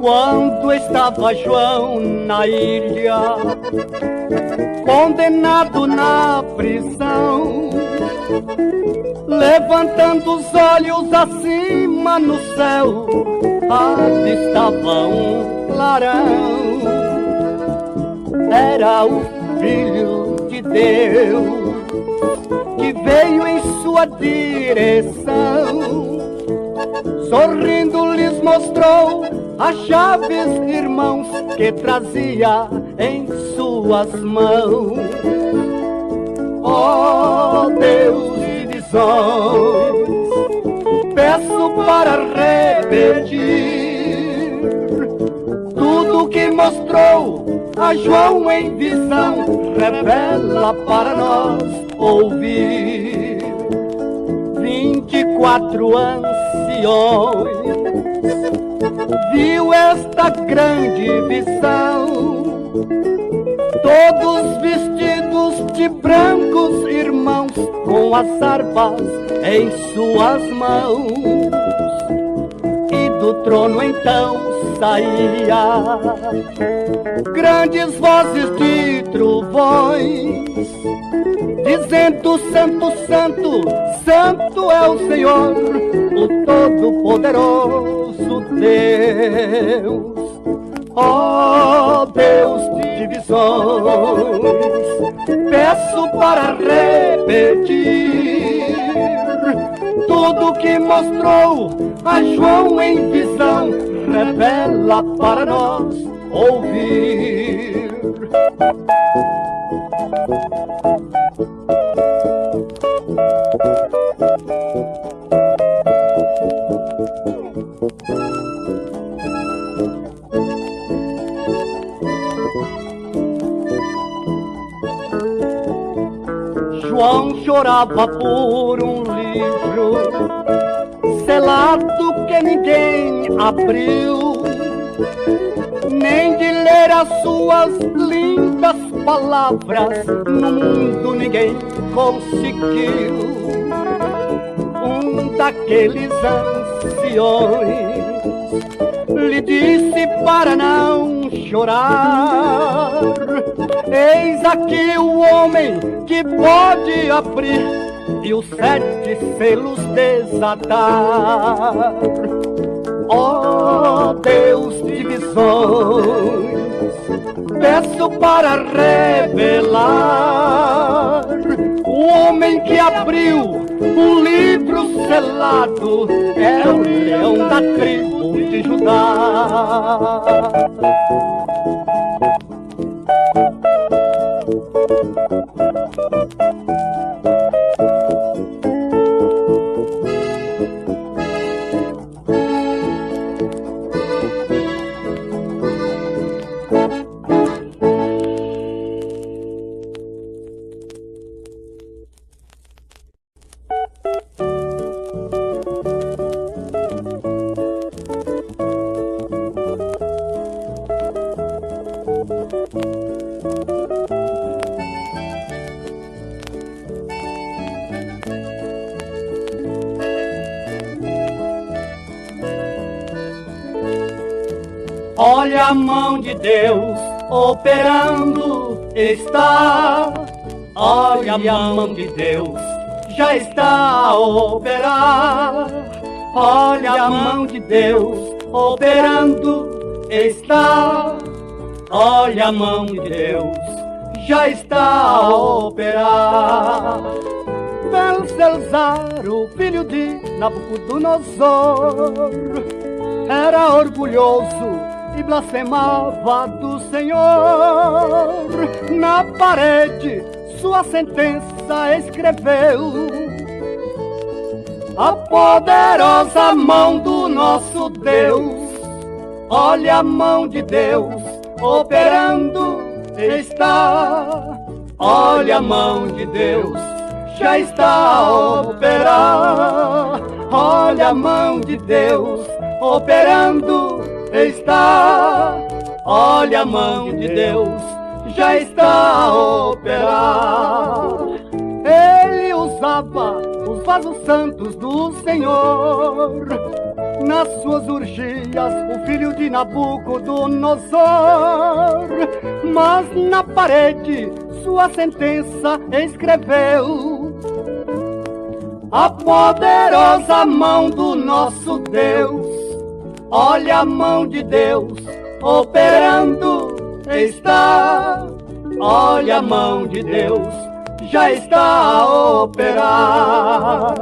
Quando estava João na ilha, condenado na prisão, levantando os olhos acima no céu, avistava um clarão. Era o Filho de Deus que veio em sua direção. Sorrindo lhes mostrou as chaves, irmãos, que trazia em suas mãos. Ó Deus de visões, peço para repetir tudo que mostrou a João em visão, revela para nós ouvir. 24 anciões viu esta grande visão, todos vestidos de brancos, irmãos, com as harpas em suas mãos. E do trono então saía grandes vozes de trovões, dizendo: Santo, Santo, Santo é o Senhor, o Todo-Poderoso Deus. Ó Deus de visões, peço para repetir tudo que mostrou a João em visão, revela para nós ouvir. João chorava por um livro selado que ninguém abriu, nem de ler as suas lindas palavras no mundo ninguém conseguiu. Um daqueles anciões lhe disse para não chorar: eis aqui o homem que pode abrir e os 7 selos desatar. Ó Deus de visões, peço para revelar o homem que abriu o livro selado, é o leão da tribo de Judá. Olha a mão de Deus operando está. Olha a mão de Deus já está a operar. Olha a mão de Deus operando está. Olha a mão de Deus já está a operar. Belsazar, o filho de Nabucodonosor, era orgulhoso e blasfemava do Senhor. Na parede sua sentença escreveu: a poderosa mão do nosso Deus. Olha a mão de Deus operando está. Olha a mão de Deus já está a operar. Olha a mão de Deus operando está. Olha a mão de Deus já está a operar. Ele usava os vasos santos do Senhor. Nas suas urgias, o filho de Nabucodonosor, mas na parede sua sentença escreveu. A poderosa mão do nosso Deus, olha a mão de Deus operando está. Olha a mão de Deus, já está a operar.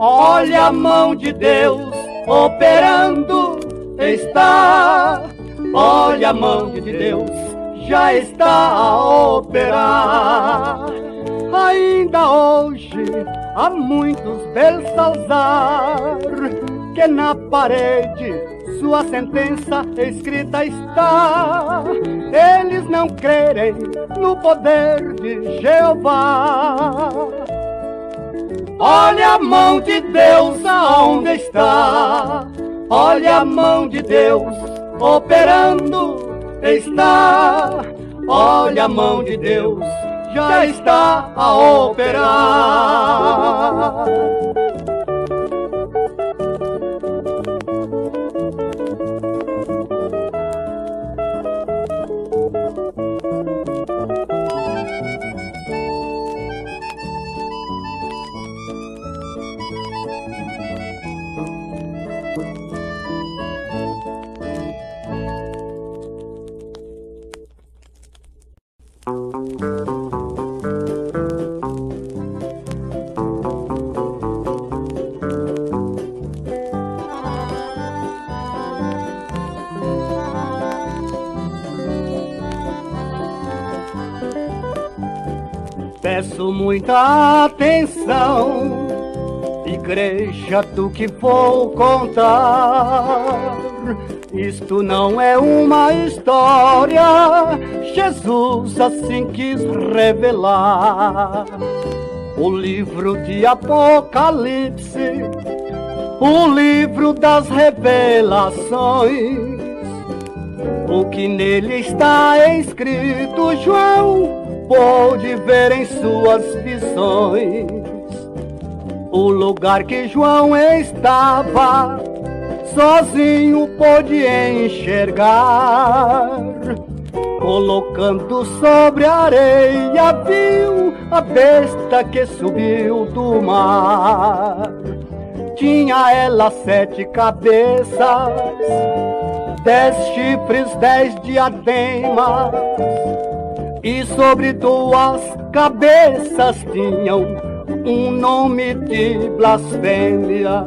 Olha a mão de Deus operando está. Olha a mão de Deus, já está a operar. Ainda hoje há muitos Belsalzar, que na parede sua sentença escrita está. Eles não crerem no poder de Jeová. Olha a mão de Deus aonde está. Olha a mão de Deus operando está. Olha a mão de Deus, já está a operar. Peço muita atenção, igreja, do que vou contar. Isto não é uma história, Jesus assim quis revelar. O livro de Apocalipse, o livro das revelações. O que nele está escrito, João pôde ver em suas visões. O lugar que João estava, sozinho pôde enxergar. Colocando sobre a areia, viu a besta que subiu do mar. Tinha ela 7 cabeças, 10 chifres, 10 diademas, e sobre 2 cabeças tinham um nome de blasfêmia.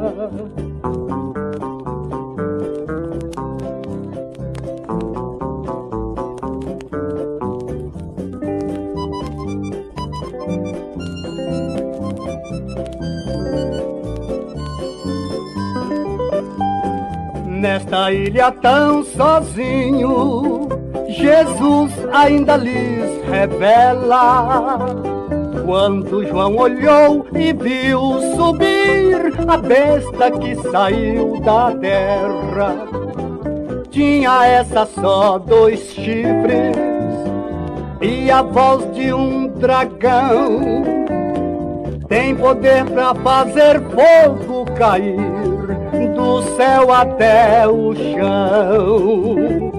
Nesta ilha tão sozinho, Jesus ainda lhes revela. Quando João olhou e viu subir a besta que saiu da terra, tinha essa só 2 chifres e a voz de um dragão. Tem poder pra fazer fogo cair do céu até o chão.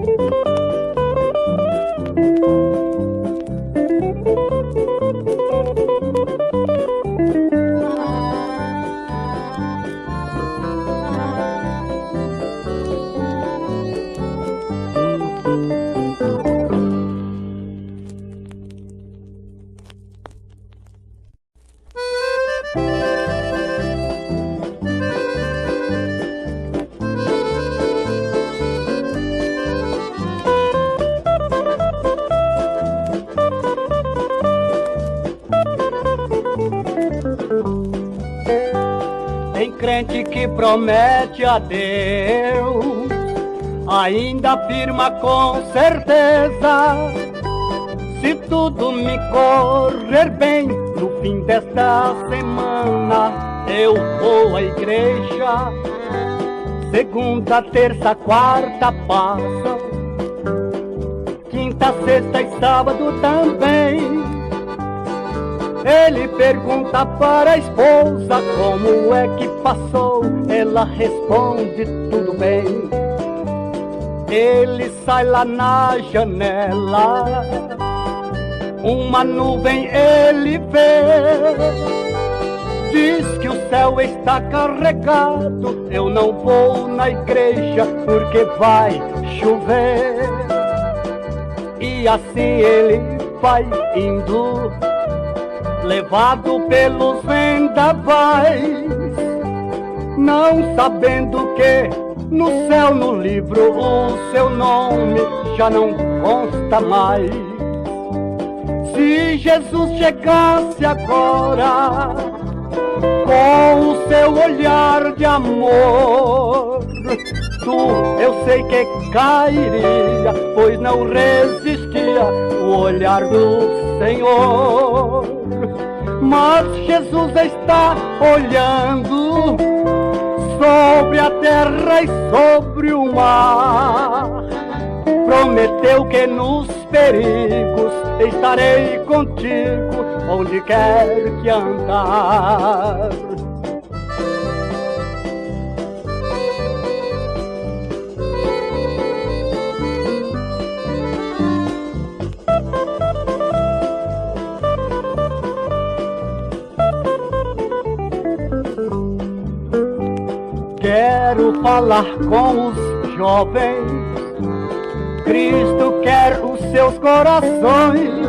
Crente que promete a Deus, ainda afirma com certeza tudo me correr bem, no fim desta semana eu vou à igreja. Segunda, terça, quarta passam, quinta, sexta e sábado também. Ele pergunta para a esposa como é que passou, ela responde tudo bem. Ele sai lá na janela, uma nuvem ele vê, diz que o céu está carregado, eu não vou na igreja porque vai chover. E assim ele vai indo, levado pelos vendavais, não sabendo que no céu, no livro, o seu nome já não consta mais. Se Jesus chegasse agora com o seu olhar de amor, eu sei que cairia, pois não resistia o olhar do Senhor. Mas Jesus está olhando sobre a terra e sobre o mar. Prometeu que nos perigos estarei contigo, onde quer que andar. Quero falar com os jovens, Cristo quer os seus corações.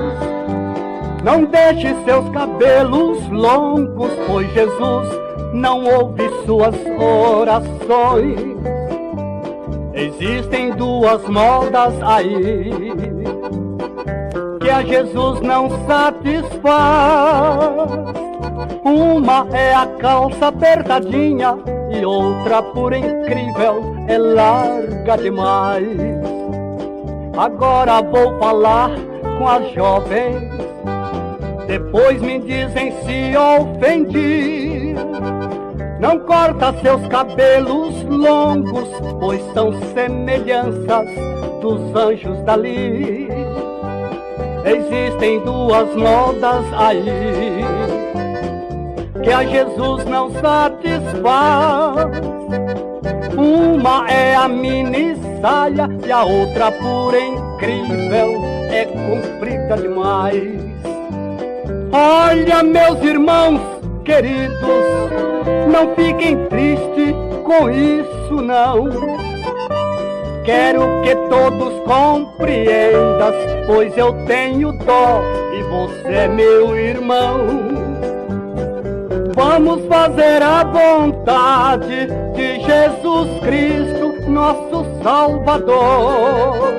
Não deixe seus cabelos longos, pois Jesus não ouve suas orações. Existem duas modas aí que a Jesus não satisfaz. Uma é a calça apertadinha e outra, por incrível, é larga demais. Agora vou falar com as jovens, depois me dizem se ofendi. Não corta seus cabelos longos, pois são semelhanças dos anjos dali. Existem duas modas aí que a Jesus não satisfaz. Uma é a mini saia e a outra, por incrível, é comprida demais. Olha, meus irmãos queridos, não fiquem tristes com isso não. Quero que todos compreendam, pois eu tenho dó e você é meu irmão. Vamos fazer a vontade de Jesus Cristo, nosso Salvador.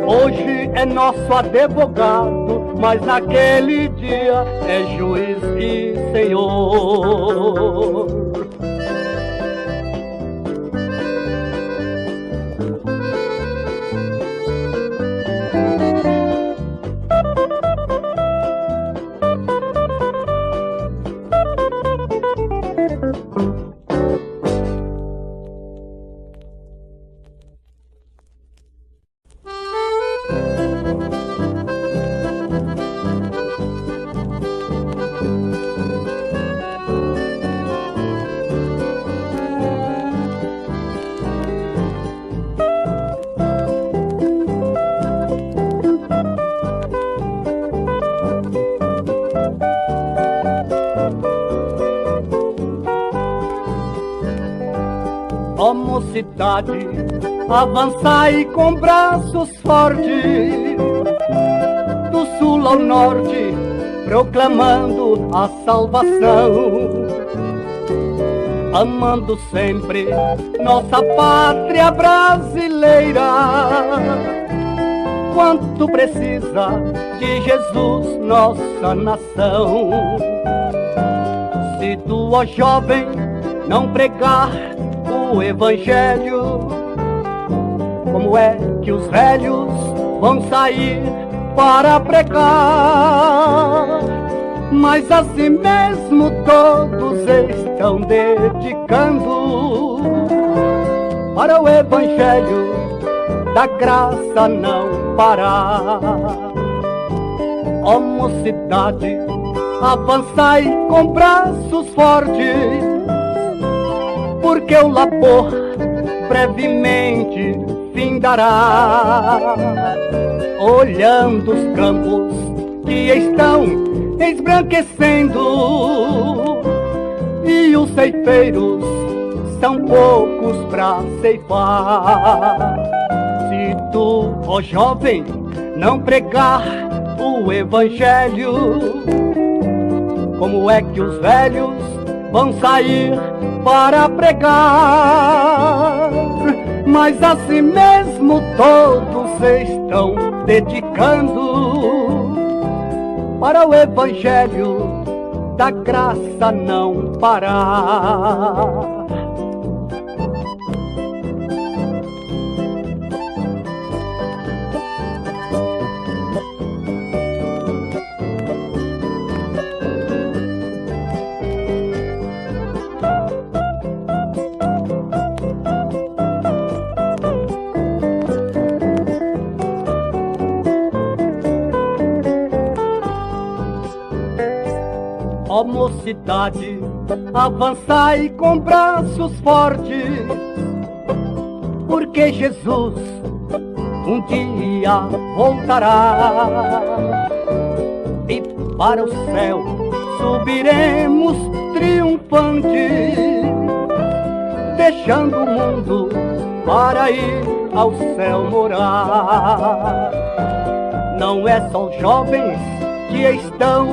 Hoje é nosso advogado, mas naquele dia é juiz e Senhor. Ó mocidade, avançai com braços fortes, do sul ao norte, proclamando a salvação, amando sempre nossa pátria brasileira. Quanto precisa de Jesus nossa nação. Se tu, ó jovem, não pregar o evangelho, como é que os velhos vão sair para pregar, mas assim mesmo todos estão dedicando para o evangelho da graça não parar. Ó mocidade, avançai com braços fortes, porque o labor brevemente findará. Olhando os campos que estão esbranquecendo, e os ceifeiros são poucos pra ceifar. Se tu, ó jovem, não pregar o evangelho, como é que os velhos vão sair para pregar? Mas assim mesmo todos estão dedicando para o evangelho da graça não parar. Ó mocidade, avançai com braços fortes, porque Jesus um dia voltará, e para o céu subiremos triunfantes, deixando o mundo para ir ao céu morar. Não é só os jovens que estão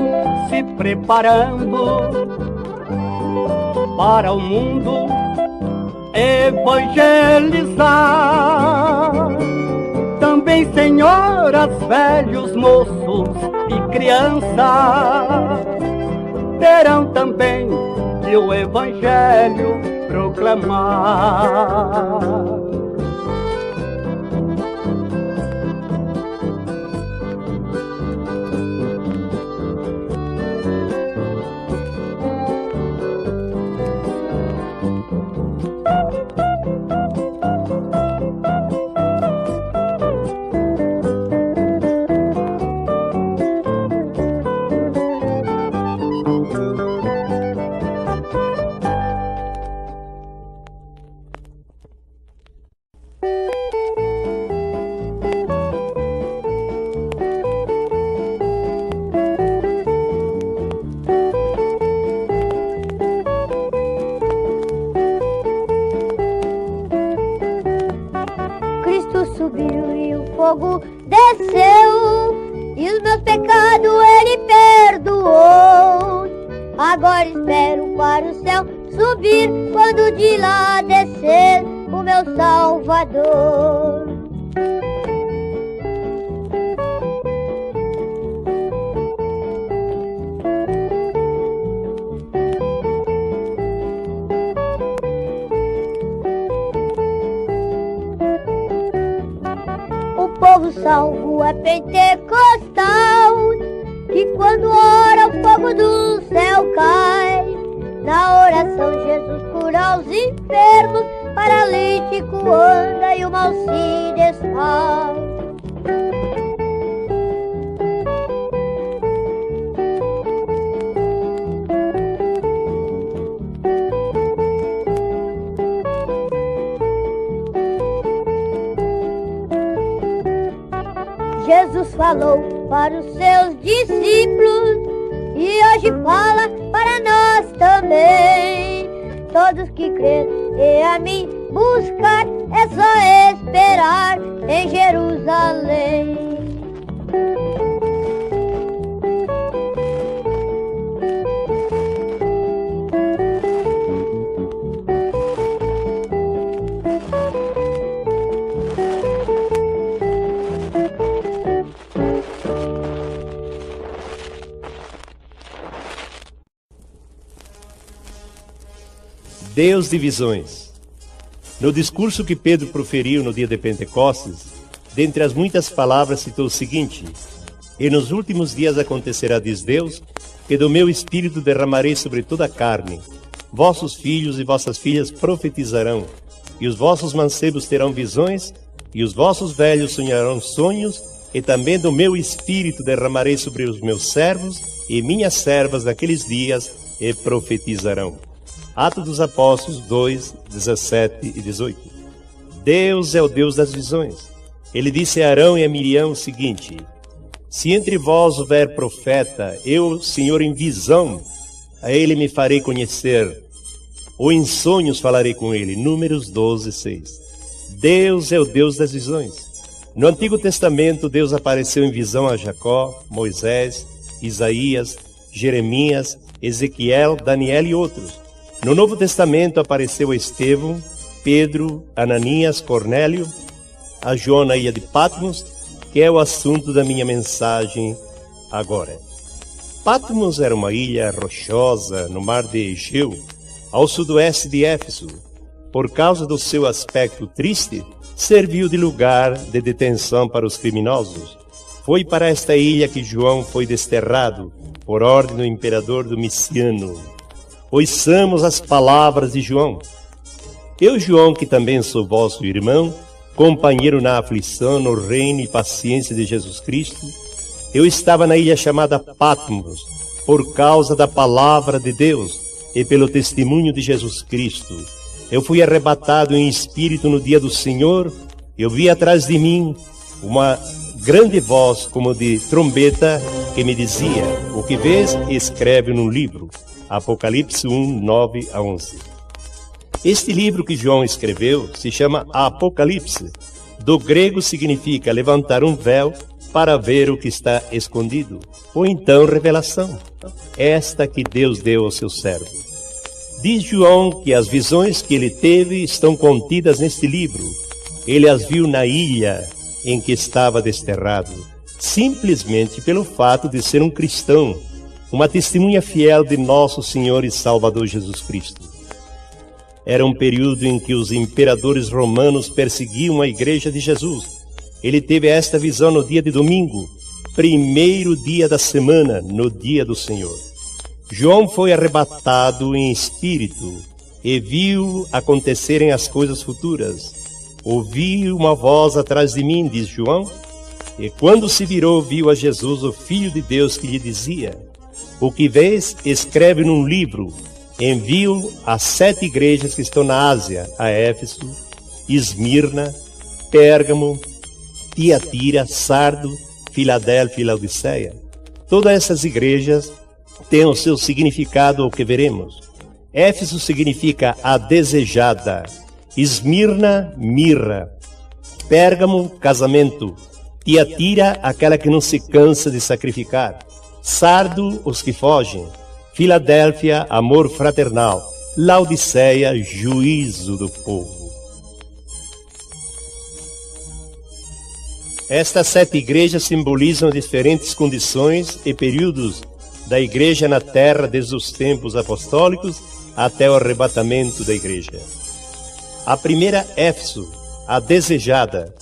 se preparando para o mundo evangelizar. Também senhoras, velhos, moços e crianças terão também que o evangelho proclamar. Subiu e o fogo desceu, e os meus pecados ele perdoou. Agora espero para o céu subir, quando de lá descer o meu Salvador. O povo salvo é pentecostal, que quando ora o fogo do céu cai. Na oração Jesus cura os enfermos, paralítico anda e o mal se desfaz. Jesus falou para os seus discípulos e hoje fala para nós também. Todos que crerem e a mim buscar, é só esperar em Jerusalém. Deus de visões. No discurso que Pedro proferiu no dia de Pentecostes, dentre as muitas palavras citou o seguinte: E nos últimos dias acontecerá, diz Deus, que do meu espírito derramarei sobre toda a carne. Vossos filhos e vossas filhas profetizarão, e os vossos mancebos terão visões, e os vossos velhos sonharão sonhos, e também do meu espírito derramarei sobre os meus servos e minhas servas naqueles dias, e profetizarão. Atos dos Apóstolos 2, 17 e 18. Deus é o Deus das visões. Ele disse a Arão e a Miriam o seguinte: se entre vós houver profeta, eu, Senhor, em visão, a ele me farei conhecer, ou em sonhos falarei com ele. Números 12, 6. Deus é o Deus das visões. No Antigo Testamento, Deus apareceu em visão a Jacó, Moisés, Isaías, Jeremias, Ezequiel, Daniel e outros. No Novo Testamento, apareceu a Estevão, Pedro, Ananias, Cornélio, a João na ilha de Patmos, que é o assunto da minha mensagem agora. Patmos era uma ilha rochosa no mar de Egeu, ao sudoeste de Éfeso. Por causa do seu aspecto triste, serviu de lugar de detenção para os criminosos. Foi para esta ilha que João foi desterrado, por ordem do imperador Domiciano. Ouçamos as palavras de João. Eu, João, que também sou vosso irmão, companheiro na aflição, no reino e paciência de Jesus Cristo, eu estava na ilha chamada Patmos, por causa da palavra de Deus e pelo testemunho de Jesus Cristo. Eu fui arrebatado em espírito no dia do Senhor. Eu vi atrás de mim uma grande voz como de trombeta que me dizia: o que vês, escreve num livro. Apocalipse 1, 9 a 11. Este livro que João escreveu se chama Apocalipse. Do grego significa levantar um véu para ver o que está escondido, ou então revelação, esta que Deus deu ao seu servo. Diz João que as visões que ele teve estão contidas neste livro. Ele as viu na ilha em que estava desterrado, simplesmente pelo fato de ser um cristão, uma testemunha fiel de nosso Senhor e Salvador Jesus Cristo. Era um período em que os imperadores romanos perseguiam a igreja de Jesus. Ele teve esta visão no dia de domingo, primeiro dia da semana, no dia do Senhor. João foi arrebatado em espírito e viu acontecerem as coisas futuras. Ouvi uma voz atrás de mim, diz João, e quando se virou, viu a Jesus, o Filho de Deus, que lhe dizia: o que vês, escreve num livro. Envio a 7 igrejas que estão na Ásia, a Éfeso, Esmirna, Pérgamo, Tiatira, Sardo, Filadélfia e Laodiceia. Todas essas igrejas têm o seu significado, o que veremos. Éfeso significa a desejada, Esmirna, mirra, Pérgamo, casamento, Tiatira, aquela que não se cansa de sacrificar, Sardo, os que fogem, Filadélfia, amor fraternal, Laodiceia, juízo do povo. Estas 7 igrejas simbolizam diferentes condições e períodos da igreja na terra, desde os tempos apostólicos até o arrebatamento da igreja. A primeira, Éfeso, a desejada,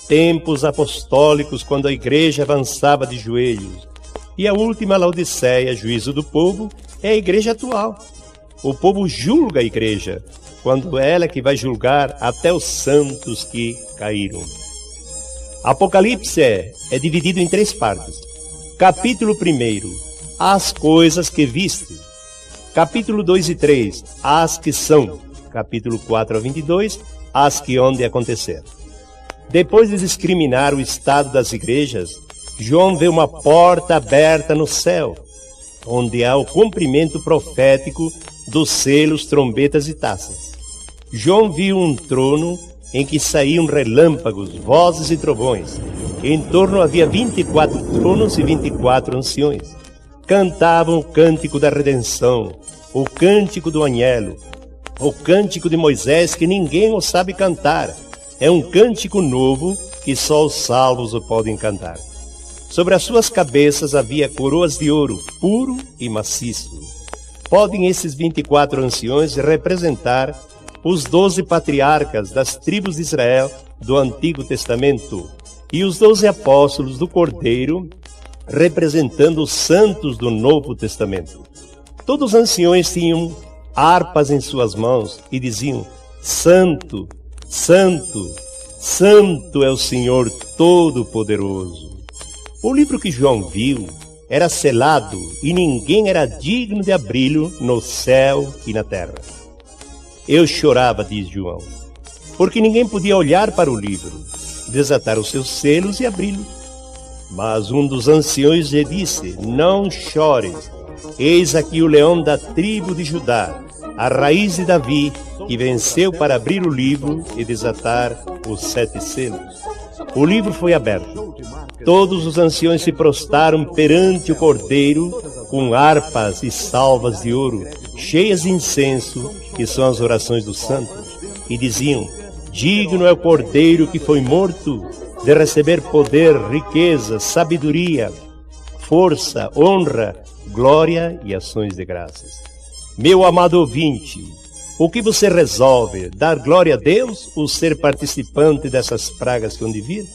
tempos apostólicos, quando a igreja avançava de joelhos. E a última, Laodiceia, juízo do povo, é a igreja atual. O povo julga a igreja, quando ela é que vai julgar até os santos que caíram. Apocalipse é dividido em 3 partes. Capítulo 1, as coisas que viste. Capítulo 2 e 3, as que são. Capítulo 4 a 22, as que hão de acontecer. Depois de discriminar o estado das igrejas, João vê uma porta aberta no céu, onde há o cumprimento profético dos selos, trombetas e taças. João viu um trono em que saíam relâmpagos, vozes e trovões. Em torno havia 24 tronos e 24 anciões. Cantavam o cântico da redenção, o cântico do anhelo, o cântico de Moisés, que ninguém o sabe cantar. É um cântico novo que só os salvos o podem cantar. Sobre as suas cabeças havia coroas de ouro, puro e maciço. Podem esses 24 anciões representar os 12 patriarcas das tribos de Israel do Antigo Testamento e os 12 apóstolos do Cordeiro representando os santos do Novo Testamento. Todos os anciões tinham harpas em suas mãos e diziam: Santo, Santo, Santo é o Senhor Todo-Poderoso. O livro que João viu era selado e ninguém era digno de abri-lo no céu e na terra. Eu chorava, diz João, porque ninguém podia olhar para o livro, desatar os seus selos e abri-lo. Mas um dos anciões lhe disse: Não chores, eis aqui o leão da tribo de Judá, a raiz de Davi, que venceu para abrir o livro e desatar os 7 selos. O livro foi aberto. Todos os anciões se prostraram perante o Cordeiro com harpas e salvas de ouro, cheias de incenso, que são as orações dos santos, e diziam: Digno é o Cordeiro que foi morto de receber poder, riqueza, sabedoria, força, honra, glória e ações de graças. Meu amado ouvinte, o que você resolve? Dar glória a Deus ou ser participante dessas pragas que hão de vir?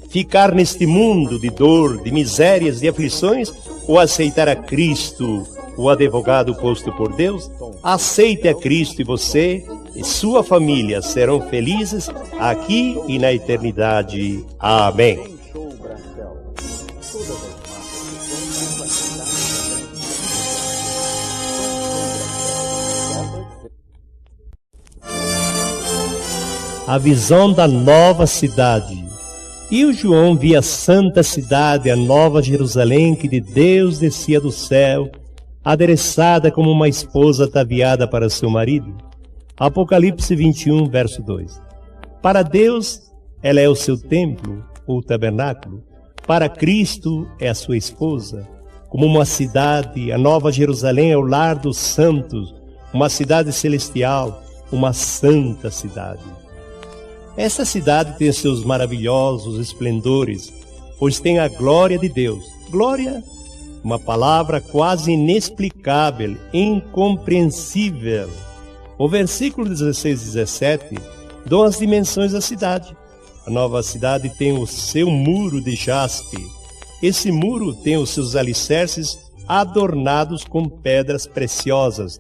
Ficar neste mundo de dor, de misérias, de aflições, ou aceitar a Cristo, o advogado posto por Deus? Aceite a Cristo e você e sua família serão felizes aqui e na eternidade. Amém. A visão da nova cidade. E o João via a santa cidade, a nova Jerusalém, que de Deus descia do céu, adereçada como uma esposa ataviada para seu marido. Apocalipse 21, verso 2. Para Deus, ela é o seu templo, ou tabernáculo. Para Cristo, é a sua esposa. Como uma cidade, a nova Jerusalém é o lar dos santos, uma cidade celestial, uma santa cidade. Essa cidade tem seus maravilhosos esplendores, pois tem a glória de Deus. Glória, uma palavra quase inexplicável, incompreensível. O versículo 16 e 17 dão as dimensões da cidade. A nova cidade tem o seu muro de jaspe. Esse muro tem os seus alicerces adornados com pedras preciosas,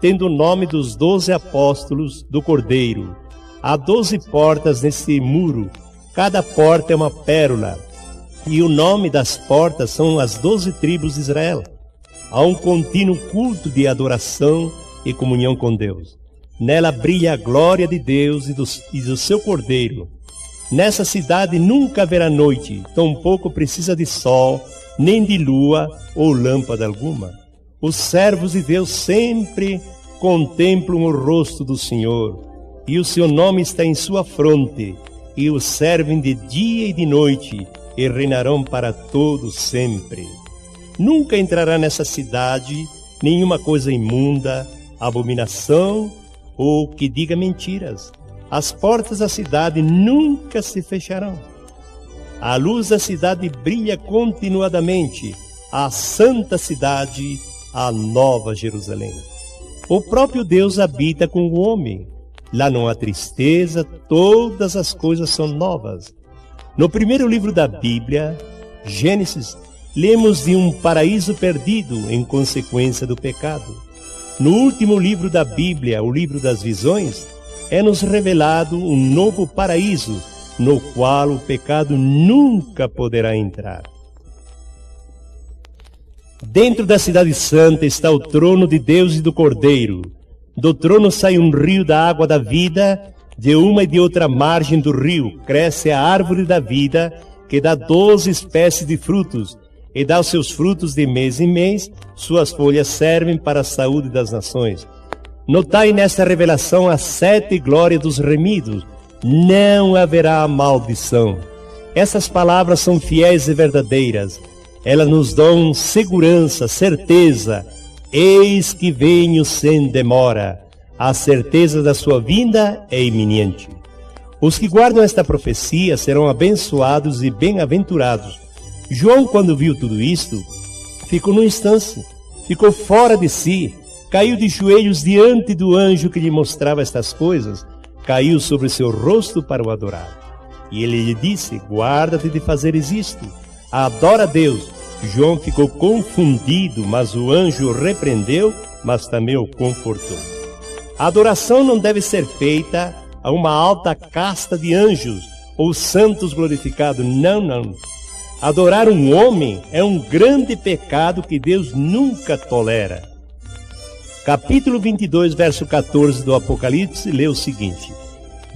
tendo o nome dos 12 apóstolos do Cordeiro. Há 12 portas nesse muro, cada porta é uma pérola, e o nome das portas são as 12 tribos de Israel. Há um contínuo culto de adoração e comunhão com Deus. Nela brilha a glória de Deus e do seu Cordeiro. Nessa cidade nunca haverá noite, tampouco precisa de sol, nem de lua ou lâmpada alguma. Os servos de Deus sempre contemplam o rosto do Senhor, e o seu nome está em sua fronte, e o servem de dia e de noite, e reinarão para todos sempre. Nunca entrará nessa cidade nenhuma coisa imunda, abominação ou que diga mentiras. As portas da cidade nunca se fecharão. A luz da cidade brilha continuadamente, a santa cidade, a nova Jerusalém. O próprio Deus habita com o homem. Lá não há tristeza, todas as coisas são novas. No primeiro livro da Bíblia, Gênesis, lemos de um paraíso perdido em consequência do pecado. No último livro da Bíblia, o livro das visões, é-nos revelado um novo paraíso, no qual o pecado nunca poderá entrar. Dentro da cidade santa está o trono de Deus e do Cordeiro. Do trono sai um rio da água da vida, de uma e de outra margem do rio cresce a árvore da vida, que dá 12 espécies de frutos, e dá os seus frutos de mês em mês, suas folhas servem para a saúde das nações. Notai nesta revelação as 7 glórias dos remidos, não haverá maldição. Essas palavras são fiéis e verdadeiras, elas nos dão segurança, certeza. Eis que venho sem demora, a certeza da sua vinda é iminente. Os que guardam esta profecia serão abençoados e bem-aventurados. João, quando viu tudo isto, ficou num instante, ficou fora de si, caiu de joelhos diante do anjo que lhe mostrava estas coisas, caiu sobre seu rosto para o adorar. E ele lhe disse: guarda-te de fazeres isto, adora a Deus. João ficou confundido, mas o anjo o repreendeu, mas também o confortou. A adoração não deve ser feita a uma alta casta de anjos ou santos glorificados. Não. Adorar um homem é um grande pecado que Deus nunca tolera. Capítulo 22, verso 14 do Apocalipse, lê o seguinte: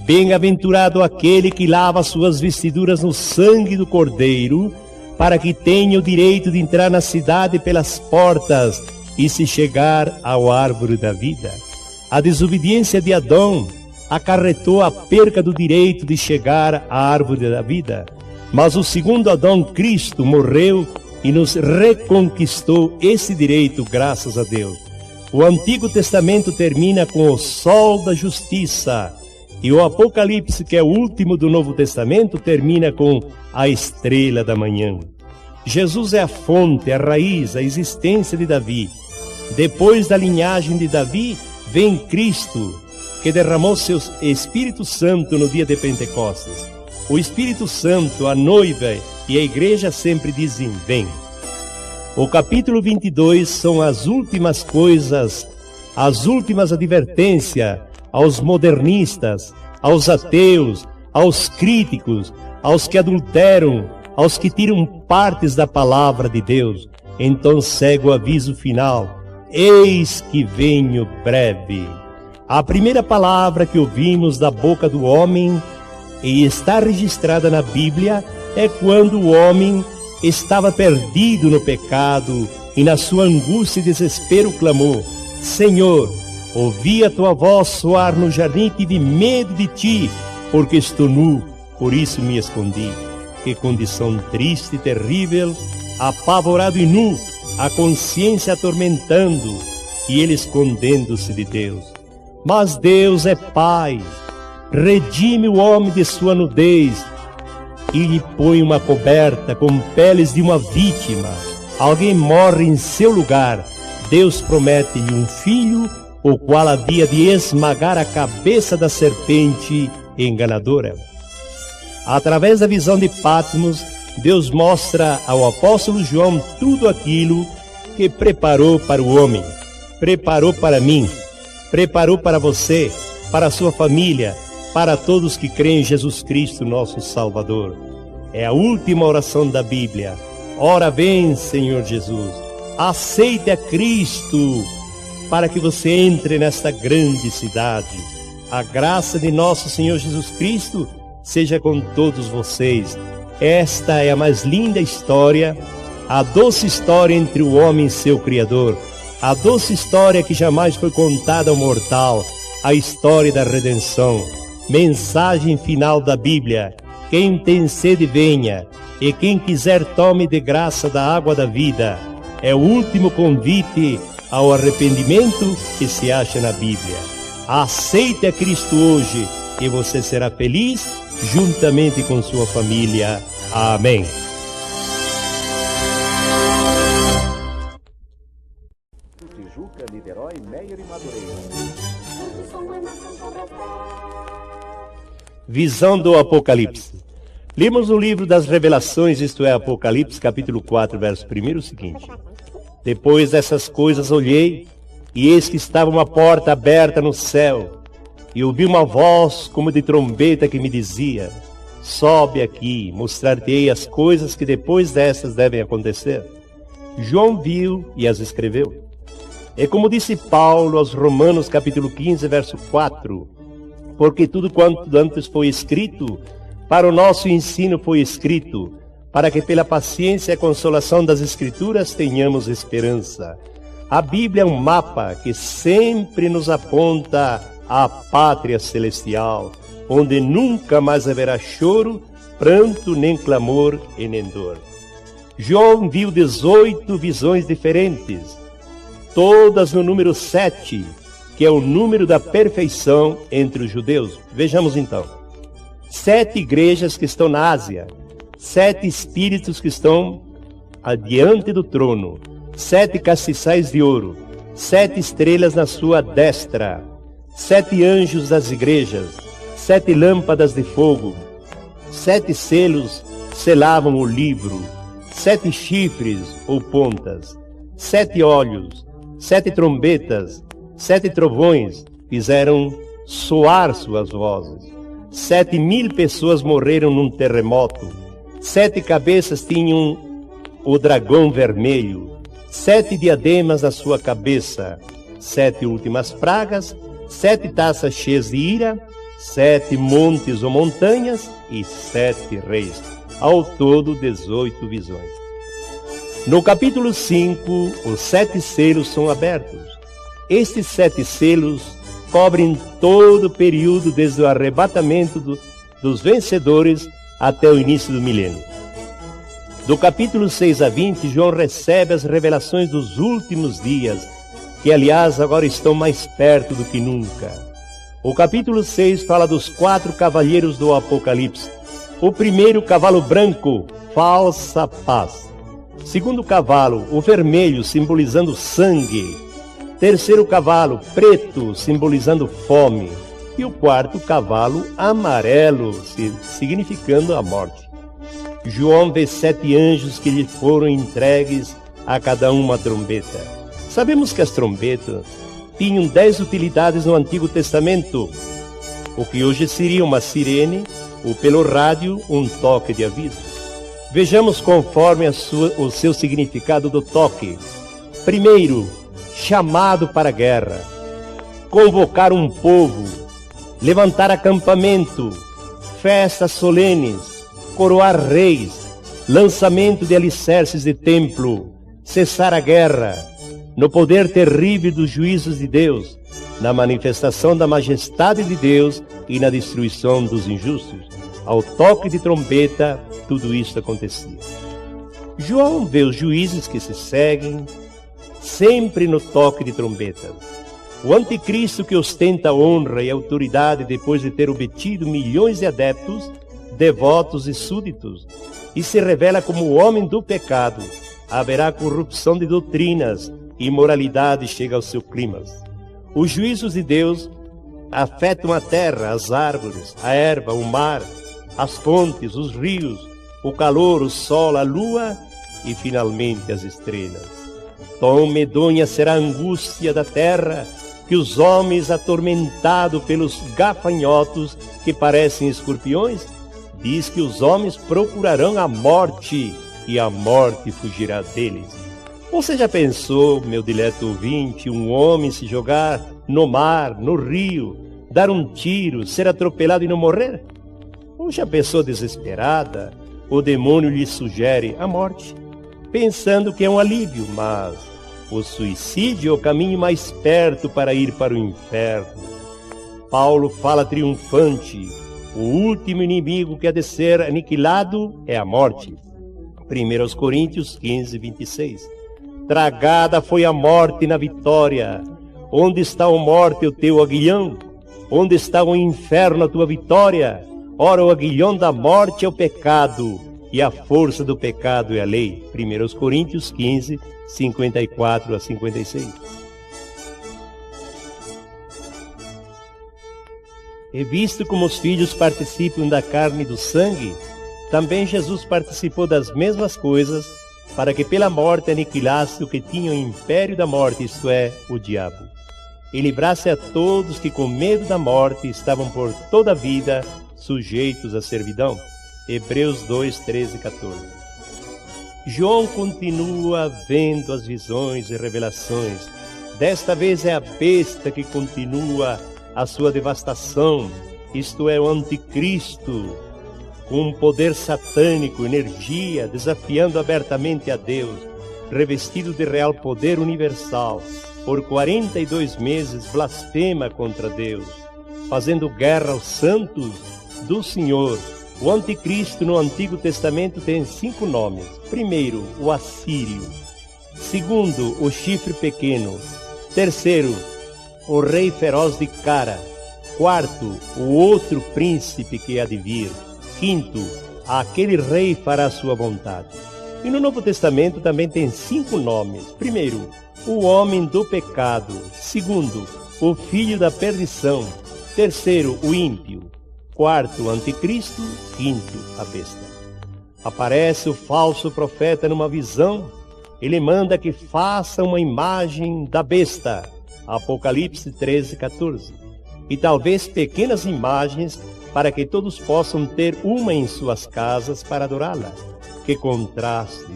Bem-aventurado aquele que lava suas vestiduras no sangue do Cordeiro, para que tenha o direito de entrar na cidade pelas portas e se chegar ao árvore da vida. A desobediência de Adão acarretou a perca do direito de chegar à árvore da vida. Mas o segundo Adão, Cristo, morreu e nos reconquistou esse direito, graças a Deus. O Antigo Testamento termina com o sol da justiça, e o Apocalipse, que é o último do Novo Testamento, termina com a estrela da manhã. Jesus é a fonte, a raiz, a existência de Davi. Depois da linhagem de Davi, vem Cristo, que derramou seu Espírito Santo no dia de Pentecostes. O Espírito Santo, a noiva e a igreja sempre dizem: vem. O capítulo 22 são as últimas coisas, as últimas advertências aos modernistas, aos ateus, aos críticos, aos que adulteram, aos que tiram partes da palavra de Deus. Então segue o aviso final: eis que venho breve. A primeira palavra que ouvimos da boca do homem e está registrada na Bíblia é quando o homem estava perdido no pecado e na sua angústia e desespero clamou: Senhor, ouvi a tua voz soar no jardim e tive medo de ti, porque estou nu, por isso me escondi. Que condição triste e terrível, apavorado e nu, a consciência atormentando e ele escondendo-se de Deus. Mas Deus é Pai, redime o homem de sua nudez e lhe põe uma coberta com peles de uma vítima. Alguém morre em seu lugar. Deus promete-lhe um filho, o qual havia de esmagar a cabeça da serpente enganadora. Através da visão de Patmos, Deus mostra ao apóstolo João tudo aquilo que preparou para o homem, preparou para mim, preparou para você, para a sua família, para todos que creem em Jesus Cristo, nosso Salvador. É a última oração da Bíblia. Ora vem, Senhor Jesus, aceite a Cristo para que você entre nesta grande cidade. A graça de nosso Senhor Jesus Cristo seja com todos vocês. Esta é a mais linda história, a doce história entre o homem e seu Criador, a doce história que jamais foi contada ao mortal, a história da redenção. Mensagem final da Bíblia: quem tem sede venha, e quem quiser tome de graça da água da vida. É o último convite ao arrependimento que se acha na Bíblia. Aceite a Cristo hoje e você será feliz juntamente com sua família. Amém. Tijuca, Niterói, Meier e Madureira. Visão do Apocalipse. Lemos no livro das Revelações, isto é, Apocalipse, capítulo 4, verso 1, o seguinte: Depois dessas coisas olhei, e eis que estava uma porta aberta no céu, e ouvi uma voz como de trombeta que me dizia: Sobe aqui, mostrar-te-ei as coisas que depois dessas devem acontecer. João viu e as escreveu. É como disse Paulo aos Romanos, capítulo 15, verso 4: Porque tudo quanto antes foi escrito, para o nosso ensino foi escrito, para que pela paciência e a consolação das Escrituras tenhamos esperança. A Bíblia é um mapa que sempre nos aponta à pátria celestial, onde nunca mais haverá choro, pranto, nem clamor e nem dor. João viu 18 visões diferentes, todas no número 7, que é o número da perfeição entre os judeus. Vejamos então: 7 igrejas que estão na Ásia, 7 espíritos que estão adiante do trono, 7 castiçais de ouro, 7 estrelas na sua destra, 7 anjos das igrejas, 7 lâmpadas de fogo, 7 selos selavam o livro, 7 chifres ou pontas, 7 olhos, 7 trombetas, 7 trovões fizeram soar suas vozes. 7.000 pessoas morreram num terremoto. 7 cabeças tinham o dragão vermelho, 7 diademas na sua cabeça, 7 últimas pragas, 7 taças cheias de ira, 7 montes ou montanhas e 7 reis. Ao todo, 18 visões. No capítulo 5, os 7 selos são abertos. Estes 7 selos cobrem todo o período desde o arrebatamento dos vencedores até o início do milênio. Do capítulo 6 a 20, João recebe as revelações dos últimos dias, que aliás agora estão mais perto do que nunca. O capítulo 6 fala dos 4 cavalheiros do Apocalipse. O primeiro, cavalo branco, falsa paz. Segundo cavalo, o vermelho, simbolizando sangue. Terceiro cavalo, preto, simbolizando fome. E o quarto cavalo, amarelo, significando a morte. João vê 7 anjos que lhe foram entregues, a cada um uma trombeta. Sabemos que as trombetas tinham 10 utilidades no Antigo Testamento, o que hoje seria uma sirene, ou pelo rádio, um toque de aviso. Vejamos conforme o seu significado do toque. Primeiro, chamado para a guerra, convocar um povo, levantar acampamento, festas solenes, coroar reis, lançamento de alicerces de templo, cessar a guerra, no poder terrível dos juízos de Deus, na manifestação da majestade de Deus e na destruição dos injustos. Ao toque de trombeta, tudo isso acontecia. João vê os juízes que se seguem, sempre no toque de trombeta. O anticristo que ostenta honra e autoridade depois de ter obtido milhões de adeptos, devotos e súditos, e se revela como o homem do pecado. Haverá corrupção de doutrinas, e imoralidade chega ao seu clímax. Os juízos de Deus afetam a terra, as árvores, a erva, o mar, as fontes, os rios, o calor, o sol, a lua e finalmente as estrelas. Tão medonha será a angústia da terra que os homens, atormentados pelos gafanhotos que parecem escorpiões, diz que os homens procurarão a morte e a morte fugirá deles. Você já pensou, meu dileto ouvinte, um homem se jogar no mar, no rio, dar um tiro, ser atropelado e não morrer? Ou já pensou desesperada, o demônio lhe sugere a morte, pensando que é um alívio, mas o suicídio é o caminho mais perto para ir para o inferno. Paulo fala triunfante: o último inimigo que há de ser aniquilado é a morte. 1 Coríntios 15, 26. Tragada foi a morte na vitória. Onde está a morte, o teu aguilhão? Onde está o inferno, a tua vitória? Ora, o aguilhão da morte é o pecado, e a força do pecado é a lei. 1 Coríntios 15, 54 a 56. E visto como os filhos participam da carne e do sangue, também Jesus participou das mesmas coisas, para que pela morte aniquilasse o que tinha o império da morte, isto é, o diabo, e livrasse a todos que com medo da morte estavam por toda a vida sujeitos à servidão. Hebreus 2, 13 e 14. João continua vendo as visões e revelações. Desta vez é a besta que continua a sua devastação, isto é, o anticristo, com um poder satânico, energia, desafiando abertamente a Deus, revestido de real poder universal, por 42 meses blasfema contra Deus, fazendo guerra aos santos do Senhor. O anticristo no Antigo Testamento tem 5 nomes. Primeiro, o assírio. Segundo, o chifre pequeno. Terceiro, o rei feroz de cara. Quarto, o outro príncipe que há de vir. Quinto, aquele rei fará sua vontade. E no Novo Testamento também tem 5 nomes. Primeiro, o homem do pecado. Segundo, o filho da perdição. Terceiro, o ímpio. Quarto, o anticristo. Quinto, a besta. Aparece o falso profeta numa visão. Ele manda que faça uma imagem da besta. Apocalipse 13:14. E talvez pequenas imagens para que todos possam ter uma em suas casas para adorá-la. Que contraste!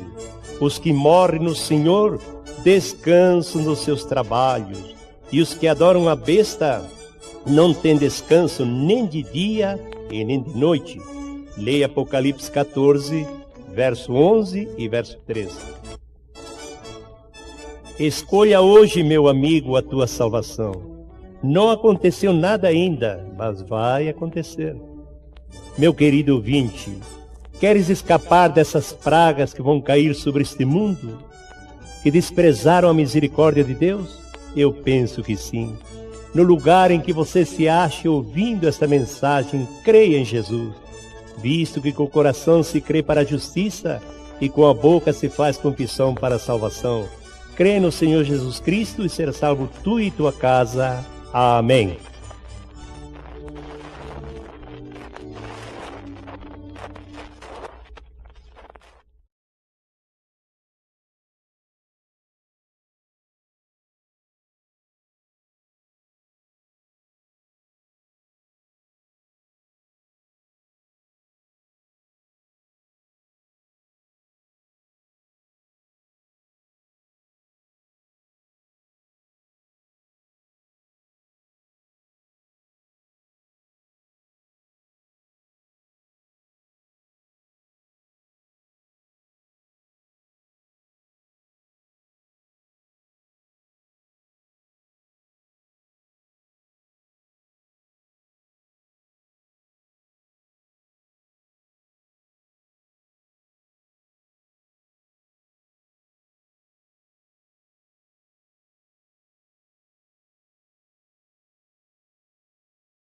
Os que morrem no Senhor descansam dos seus trabalhos, e os que adoram a besta não têm descanso nem de dia e nem de noite. Leia Apocalipse 14, verso 11 e verso 13. Escolha hoje, meu amigo, a tua salvação. Não aconteceu nada ainda, mas vai acontecer. Meu querido ouvinte, queres escapar dessas pragas que vão cair sobre este mundo? Que desprezaram a misericórdia de Deus? Eu penso que sim. No lugar em que você se ache ouvindo esta mensagem, creia em Jesus, visto que com o coração se crê para a justiça e com a boca se faz confissão para a salvação. Crê no Senhor Jesus Cristo e será salvo tu e tua casa. Amém.